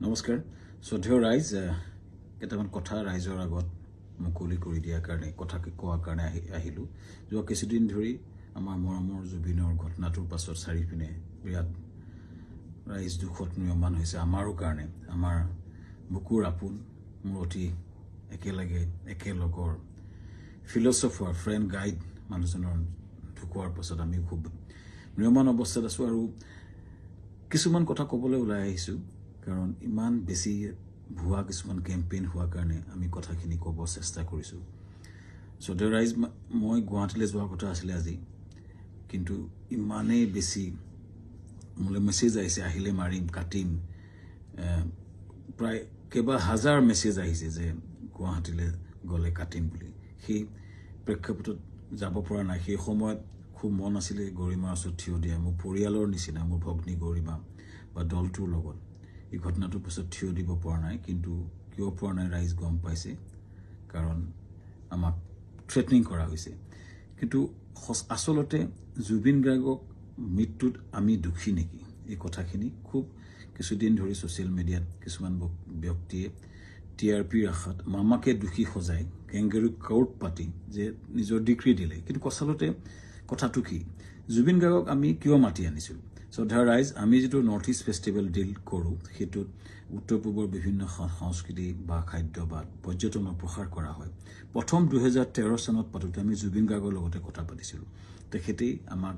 নমস্কাৰ শ্ৰদ্ধেয় ৰাইজ কেইটামান কথা ৰাইজৰ আগত মুকলি কৰি দিয়াৰ কাৰণে কথা কোৱাৰ কাৰণে আহিলোঁ যোৱা কিছুদিন ধৰি আমাৰ মৰমৰ জুবিনৰ ঘটনাটোৰ পাছত চাৰিপিনে বিৰাট ৰাইজ দুখত নিয়মান হৈছে আমাৰো কাৰণে আমাৰ বুকুৰ আপোন মোৰ অতি একেলগৰ ফিলচফাৰ ফ্ৰেণ্ড গাইড মানুহজনৰ ঢুকোৱাৰ পাছত আমি খুব নিয়মান অৱস্থাত আছোঁ আৰু কিছুমান কথা ক'বলৈ ওলাই আহিছোঁ কাৰণ ইমান বেছি ভুৱা কিছুমান কেম্পেইন হোৱাৰ কাৰণে আমি কথাখিনি ক'ব চেষ্টা কৰিছোঁ শ্ৰদ্ধেয় ৰাইজ মই গুৱাহাটীলৈ যোৱাৰ কথা আছিলে আজি কিন্তু ইমানেই বেছি মোলৈ মেছেজ আহিছে আহিলে মাৰিম কাটিম প্ৰায় কেইবা হাজাৰ মেছেজ আহিছে যে গুৱাহাটীলৈ গ'লে কাটিম বুলি সেই প্ৰেক্ষাপটত যাব পৰা নাই সেই সময়ত খুব মন আছিলে গৰিমাৰ ওচৰত থিয় দিয়া মোৰ পৰিয়ালৰ নিচিনা মোৰ ভগ্নী গৰিমা বা দলটোৰ লগত এই ঘটনাটোৰ পিছত থিয় দিব পৰা নাই কিন্তু কিয় পৰা নাই ৰাইজ গম পাইছে কাৰণ আমাক থ্ৰেটনিং কৰা হৈছে কিন্তু আচলতে জুবিন গাৰ্গক মৃত্যুত আমি দুখী নেকি এই কথাখিনি খুব কিছুদিন ধৰি ছ'চিয়েল মিডিয়াত কিছুমান ব্যক্তিয়ে টিআৰপিৰ আশাত মামাকে দোষী সজাই কেংগেৰু কোৰ্ট পাতি যে নিজৰ ডিগ্ৰী দিলে কিন্তু আচলতে কথাটো কি জুবিন গাৰ্গক আমি কিয় মাতি আনিছোঁ শ্ৰদ্ধা ৰাইজ আমি যিটো নৰ্থ ইষ্ট ফেষ্টিভেল ডিল কৰোঁ সেইটোত উত্তৰ পূবৰ বিভিন্ন সংস্কৃতি বা খাদ্য বা পৰ্যটনৰ প্ৰসাৰ কৰা হয় প্ৰথম 2013 চনত পাতোঁতে আমি জুবিন গাৰ্গৰ লগতে কথা পাতিছিলোঁ তেখেতেই আমাক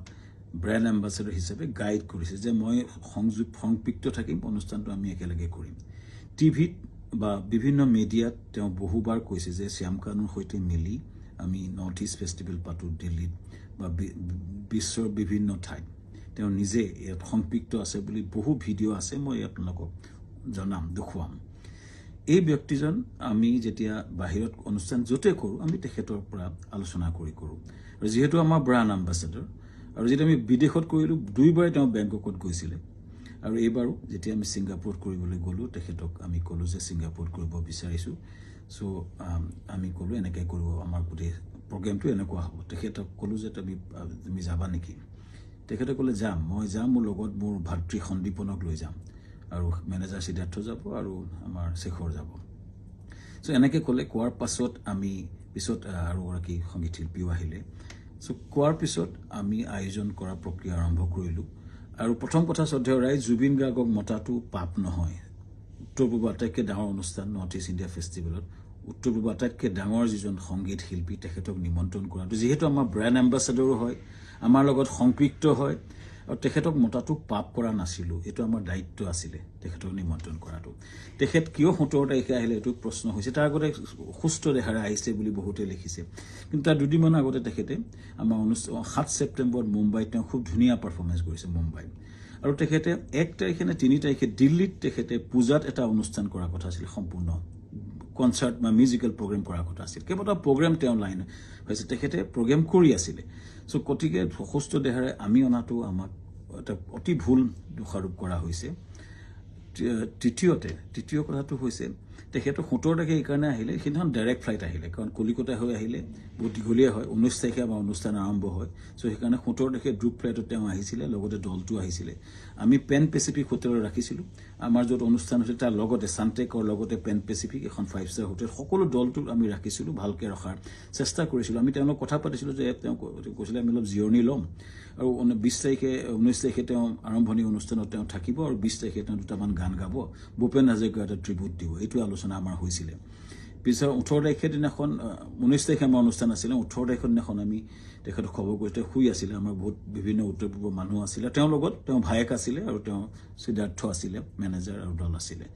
ব্ৰেণ্ড এম্বাছেডৰ হিচাপে গাইড কৰিছে যে মই সংপৃক্ত থাকিম অনুষ্ঠানটো আমি একেলগে কৰিম টিভিত বা বিভিন্ন মিডিয়াত তেওঁ বহুবাৰ কৈছে যে শ্যামকানুৰ সৈতে মিলি আমি নৰ্থ ইষ্ট ফেষ্টিভেল পাতোঁ দিল্লীত বা বিশ্বৰ বিভিন্ন ঠাইত তেওঁ নিজে ইয়াত সংপৃক্ত আছে বুলি বহু ভিডিঅ' আছে মই আপোনালোকক জনাম দেখুৱাম এই ব্যক্তিজন আমি যেতিয়া বাহিৰত অনুষ্ঠান য'তে কৰোঁ আমি তেখেতৰ পৰা আলোচনা কৰোঁ আৰু যিহেতু আমাৰ ব্ৰাণ্ড এম্বাছেডৰ আৰু যেতিয়া আমি বিদেশত কৰিলোঁ দুইবাৰে তেওঁ বেংককত গৈছিলে আৰু এইবাৰো যেতিয়া আমি ছিংগাপুৰত কৰিবলৈ গ'লোঁ তেখেতক আমি ক'লোঁ যে ছিংগাপুৰত কৰিব বিচাৰিছোঁ চ' আমি ক'লোঁ এনেকৈ কৰিব আমাৰ গোটেই প্ৰগ্ৰেমটো এনেকুৱা হ'ব তেখেতক ক'লোঁ যে তুমি যাবা নেকি তেখেতে ক'লে যাম মই যাম মোৰ লগত মোৰ ভাতৃ সন্দীপনক লৈ যাম আৰু মেনেজাৰ সিদ্ধাৰ্থ যাব আৰু আমাৰ শেখৰ যাব চ' এনেকৈ ক'লে কোৱাৰ পাছত আমি পিছত আৰু এগৰাকী সংগীত শিল্পীও আহিলে চ' কোৱাৰ পিছত আমি আয়োজন কৰা প্ৰক্ৰিয়া আৰম্ভ কৰিলোঁ আৰু প্ৰথম কথা শ্ৰদ্ধেয় ৰাইজ জুবিন গাৰ্গক মতাটো পাপ নহয় উত্তৰ পূবৰ আটাইতকৈ ডাঙৰ অনুষ্ঠান নৰ্থ ইষ্ট ইণ্ডিয়া ফেষ্টিভেলত উত্তৰ পূবৰ আটাইতকৈ ডাঙৰ যিজন সংগীত শিল্পী তেখেতক নিমন্ত্ৰণ কৰাটো যিহেতু আমাৰ ব্ৰেণ্ড এম্বাছেডৰো হয় আমাৰ লগত সংপৃক্ত হয় আৰু তেখেতক মতাটো পাপ কৰা নাছিলোঁ এইটো আমাৰ দায়িত্ব আছিলে তেখেতক নিমন্ত্ৰণ কৰাটো তেখেত কিয় 17 তাৰিখে আহিলে এইটো প্ৰশ্ন হৈছে তাৰ আগতে সুস্থ দেহাৰে আহিছে বুলি বহুতে লিখিছে কিন্তু তাৰ দুদিনমান আগতে তেখেতে আমাৰ 7 ছেপ্টেম্বৰত মুম্বাইত তেওঁ খুব ধুনীয়া পাৰফৰ্মেঞ্চ কৰিছে মুম্বাইত আৰু তেখেতে 1 তাৰিখে নে 3 তাৰিখে দিল্লীত তেখেতে পূজাত এটা অনুষ্ঠান কৰাৰ কথা আছিল সম্পূৰ্ণ কনচাৰ্ট বা মিউজিকেল প্ৰগ্ৰেম কৰাৰ কথা আছিল কেইবাটাও প্ৰগ্ৰেম তেওঁ লাইন হৈছে তেখেতে প্ৰগ্ৰেম কৰি আছিলে চ' গতিকে সুস্থ দেহাৰে আমি অনাটো আমাক এটা অতি ভুল দোষাৰোপ কৰা হৈছে তৃতীয় কথাটো হৈছে তেখেতৰ 17 তাৰিখে এইকাৰণে আহিলে সেইদিনাখন ডাইৰেক্ট ফ্লাইট আহিলে কাৰণ কলিকতা হৈ আহিলে বহুত দীঘলীয়া হয় 19 তাৰিখে আমাৰ অনুষ্ঠান আৰম্ভ হয় চ' সেইকাৰণে 17 তাৰিখে গ্ৰুপ ফ্লাইটত তেওঁ আহিছিলে লগতে দলটো আহিছিলে আমি পেন পেচিফিক হোটেলত ৰাখিছিলোঁ আমাৰ য'ত অনুষ্ঠান হৈছিল তাৰ লগতে চানটেকৰ লগতে পেন পেচিফিক এখন 5-star হোটেল সকলো দলটো আমি ৰাখিছিলোঁ ভালকৈ ৰখাৰ চেষ্টা কৰিছিলোঁ আমি তেওঁলোকক কথা পাতিছিলোঁ যে তেওঁ কৈছিলে আমি অলপ জিৰণি ল'ম আৰু 19 তাৰিখে তেওঁ আৰম্ভণি অনুষ্ঠানত তেওঁ থাকিব আৰু 20 তাৰিখে তেওঁ দুটামান গান গাব ভূপেন হাজৰিকা এটা ট্ৰিবিউট দিব এইটো আলোচনা আমাৰ হৈছিলে পিছত 18 তাৰিখে দিনাখন 19 তাৰিখে আমাৰ অনুষ্ঠান আছিলে 18 তাৰিখৰ দিনাখন আমি তেখেতক খবৰ কৰি তেওঁ শুই আছিলে আমাৰ বহুত বিভিন্ন উত্তৰ পূৰ্বৰ মানুহ আছিলে তেওঁৰ লগত তেওঁ ভায়েক আছিলে আৰু তেওঁ সিদ্ধাৰ্থ আছিলে মেনেজাৰ আৰু দল আছিলে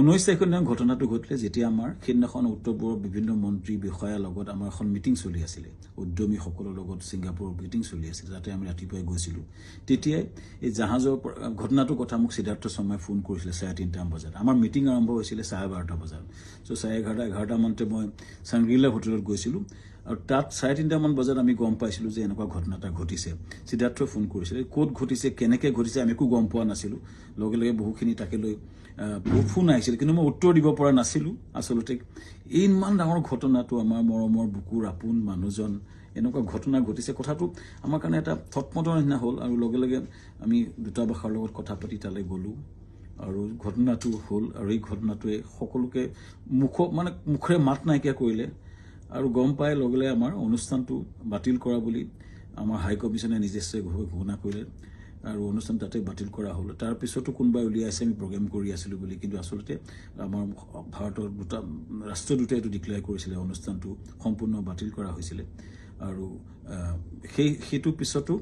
19 তাৰিখৰ দিনা ঘটনাটো ঘটিলে যেতিয়া আমাৰ সেইদিনাখন উত্তৰ পূৰ্বৰ বিভিন্ন মন্ত্ৰী বিষয়াৰ লগত আমাৰ এখন মিটিং চলি আছিলে উদ্যমীসকলৰ লগত ছিংগাপুৰৰ মিটিং চলি আছিল যাতে আমি ৰাতিপুৱাই গৈছিলোঁ তেতিয়াই এই জাহাজৰ ঘটনাটোৰ কথা মোক সিদ্ধাৰ্থ শৰ্মাই ফোন কৰিছিলে 3:30 বজাত আমাৰ মিটিং আৰম্ভ হৈছিলে 12:30 বজাত চ' 11:30 মানতে মই চাংগ্ৰিলা হোটেলত গৈছিলোঁ আৰু তাত 3:30 মান বজাত আমি গম পাইছিলোঁ যে এনেকুৱা ঘটনা এটা ঘটিছে সিদ্ধাৰ্থই ফোন কৰিছিলে ক'ত ঘটিছে কেনেকৈ ঘটিছে আমি একো গম পোৱা নাছিলোঁ লগে লগে বহুখিনি তাকে লৈ বহুত ফোন আহিছিল কিন্তু মই উত্তৰ দিব পৰা নাছিলোঁ আচলতে ইমান ডাঙৰ ঘটনাটো আমাৰ মৰমৰ বুকুৰ আপোন মানুহজন এনেকুৱা ঘটনা ঘটিছে কথাটো আমাৰ কাৰণে এটা থটমটৰ নিচিনা হ'ল আৰু লগে লগে আমি দূতাবাসৰ লগত কথা পাতি তালৈ গ'লোঁ আৰু ঘটনাটো হ'ল আৰু এই ঘটনাটোৱে সকলোকে মুখৰে মাত নাইকিয়া কৰিলে আৰু গম পাই লগে লগে আমাৰ অনুষ্ঠানটো বাতিল কৰা বুলি আমাৰ হাই কমিশ্যনে নিজস্বভাৱে ঘোষণা কৰিলে আৰু অনুষ্ঠান তাতে বাতিল কৰা হ'ল তাৰ পিছতো কোনোবাই উলিয়াইছে আমি প্ৰগ্ৰেম কৰি আছিলোঁ বুলি কিন্তু আচলতে আমাৰ ভাৰতৰ ৰাষ্ট্ৰদূতে এইটো ডিক্লেয়াৰ কৰিছিলে অনুষ্ঠানটো সম্পূৰ্ণ বাতিল কৰা হৈছিলে আৰু সেইটো পিছতো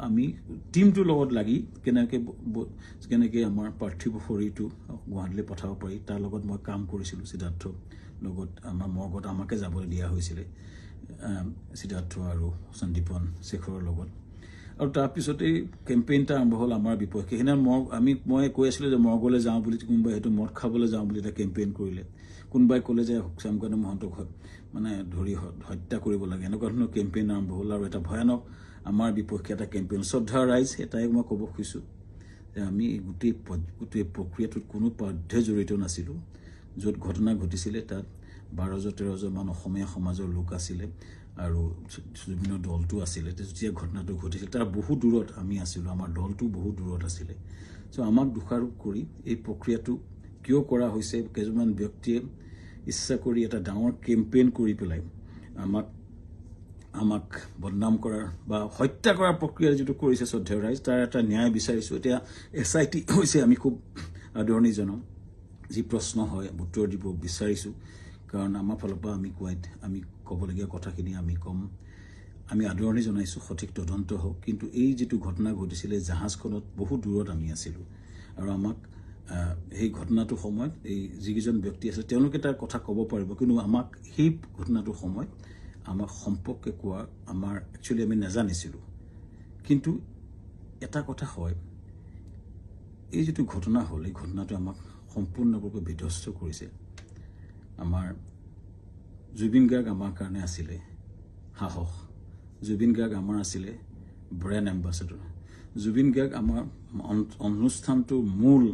আমি টিমটোৰ লগত লাগি কেনেকৈ আমাৰ পাৰ্থিৱ শৰীৰটো গুৱাহাটীলৈ পঠাব পাৰি তাৰ লগত মই কাম কৰিছিলোঁ সিদ্ধাৰ্থৰ লগত আমাৰ মৰ্গত আমাকে যাবলৈ দিয়া হৈছিলে সিদ্ধাৰ্থ আৰু সন্দীপন শেখৰৰ লগত আৰু তাৰপিছতেই কেম্পেইনটা আৰম্ভ হ'ল আমাৰ বিপক্ষে সেইদিনা মই কৈ আছিলোঁ যে মৰ্গলৈ যাওঁ বুলি কোনোবাই সেইটো মদ খাবলৈ যাওঁ বুলি এটা কেম্পেইন কৰিলে কোনোবাই ক'লে যে শ্যামকান্ত মহন্তক ধৰি হত্যা কৰিব লাগে এনেকুৱা ধৰণৰ কেম্পেইন আৰম্ভ হ'ল আৰু এটা ভয়ানক আমাৰ বিপক্ষে এটা কেম্পেইন শ্ৰদ্ধা ৰাইজ এটাই মই ক'ব খুজিছোঁ যে আমি গোটেই প্ৰক্ৰিয়াটোত কোনো পধ্যে জড়িত নাছিলোঁ য'ত ঘটনা ঘটিছিলে তাত 12-13জন মান অসমীয়া সমাজৰ লোক আছিলে আৰু জুবিনৰ দলটো আছিলে যেতিয়া ঘটনাটো ঘটিছিল তাৰ বহু দূৰত আমি আছিলোঁ আমাৰ দলটো বহু দূৰত আছিলে চ' আমাক দোষাৰোপ কৰি এই প্ৰক্ৰিয়াটো কিয় কৰা হৈছে কেইজনমান ব্যক্তিয়ে ইচ্ছা কৰি এটা ডাঙৰ কেম্পেইন কৰি পেলাই আমাক বদনাম কৰাৰ বা হত্যা কৰাৰ প্ৰক্ৰিয়া যিটো কৰিছে শ্ৰদ্ধেয় ৰাইজ তাৰ এটা ন্যায় বিচাৰিছোঁ এতিয়া SIT হৈছে আমি খুব আদৰণি জনাম যি প্ৰশ্ন হয় উত্তৰ দিব বিচাৰিছোঁ কাৰণ আমাৰ ফালৰ পৰা আমি ক'বলগীয়া কথাখিনি আমি ক'ম আমি আদৰণি জনাইছোঁ সঠিক তদন্ত হওক কিন্তু এই যিটো ঘটনা ঘটিছিলে জাহাজখনত বহু দূৰত আমি আছিলোঁ আৰু আমাক সেই ঘটনাটোৰ সময়ত এই যিকেইজন ব্যক্তি আছে তেওঁলোকে তাৰ কথা ক'ব পাৰিব কিন্তু আমাক সেই ঘটনাটোৰ সময়ত আমাক সম্পৰ্কে কোৱা আমাৰ একচুৱেলি আমি নাজানিছিলোঁ কিন্তু এটা কথা হয় এই যিটো ঘটনা হ'ল এই ঘটনাটো আমাক সম্পূৰ্ণৰূপে বিধ্বস্ত কৰিছে আমাৰ জুবিন গাৰ্গ আমাৰ কাৰণে আছিলে সাহস জুবিন গাৰ্গ আমাৰ আছিলে ব্ৰেণ্ড এম্বাছাডৰ জুবিন গাৰ্গ আমাৰ অনুষ্ঠানটোৰ মূল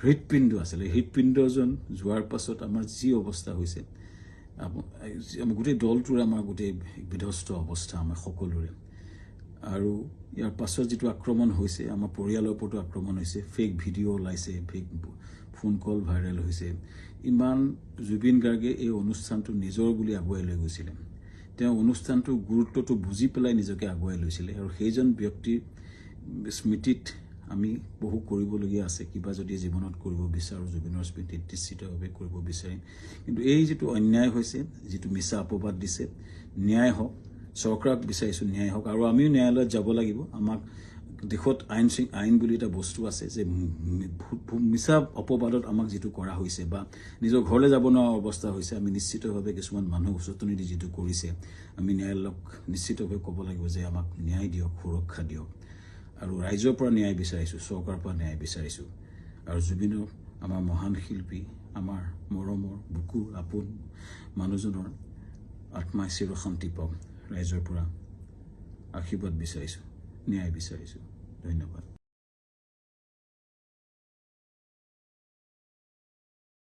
হৃদপিণ্ড আছিলে হৃদপিণ্ডজন যোৱাৰ পাছত আমাৰ যি অৱস্থা হৈছে গোটেই দলটোৰ আমাৰ গোটেই বিধ্বস্ত অৱস্থা আমাৰ সকলোৰে আৰু ইয়াৰ পাছত যিটো আক্ৰমণ হৈছে আমাৰ পৰিয়ালৰ ওপৰতো আক্ৰমণ হৈছে ফেক ভিডিঅ' ওলাইছে ফেক ফোন কল ভাইৰেল হৈছে ইমান জুবিন গাৰ্গে এই অনুষ্ঠানটো নিজৰ বুলি আগুৱাই লৈ গৈছিলে তেওঁ অনুষ্ঠানটোৰ গুৰুত্বটো বুজি পেলাই নিজকে আগুৱাই লৈছিলে আৰু সেইজন ব্যক্তিৰ স্মৃতিত আমি বহু কৰিবলগীয়া আছে কিবা যদি জীৱনত কৰিব বিচাৰোঁ জুবিনৰ স্মৃতিত নিশ্চিতভাৱে কৰিব বিচাৰিম কিন্তু এই যিটো অন্যায় হৈছে যিটো মিছা অপবাদ দিছে ন্যায় হওক চৰকাৰক বিচাৰিছোঁ ন্যায় হওক আৰু আমিও ন্যায়ালয়ত যাব লাগিব আমাক দেশত আইন বুলি এটা বস্তু আছে যে মিছা অপবাদত আমাক যিটো কৰা হৈছে বা নিজৰ ঘৰলৈ যাব নোৱাৰা অৱস্থা হৈছে আমি নিশ্চিতভাৱে কিছুমান মানুহ উচতনি দি যিটো কৰিছে আমি ন্যায়ালয়ক নিশ্চিতভাৱে ক'ব লাগিব যে আমাক ন্যায় দিয়ক সুৰক্ষা দিয়ক আৰু ৰাইজৰ পৰা ন্যায় বিচাৰিছোঁ চৰকাৰৰ পৰা ন্যায় বিচাৰিছোঁ আৰু জুবিনৰ আমাৰ মহান শিল্পী আমাৰ মৰমৰ বুকুৰ আপোন মানুহজনৰ আত্মাই চিৰশান্তি পাওক ৰাইজৰ পৰা আশীৰ্বাদ বিচাৰিছোঁ ন্যায় বিচাৰিছোঁ ধন্যবাদ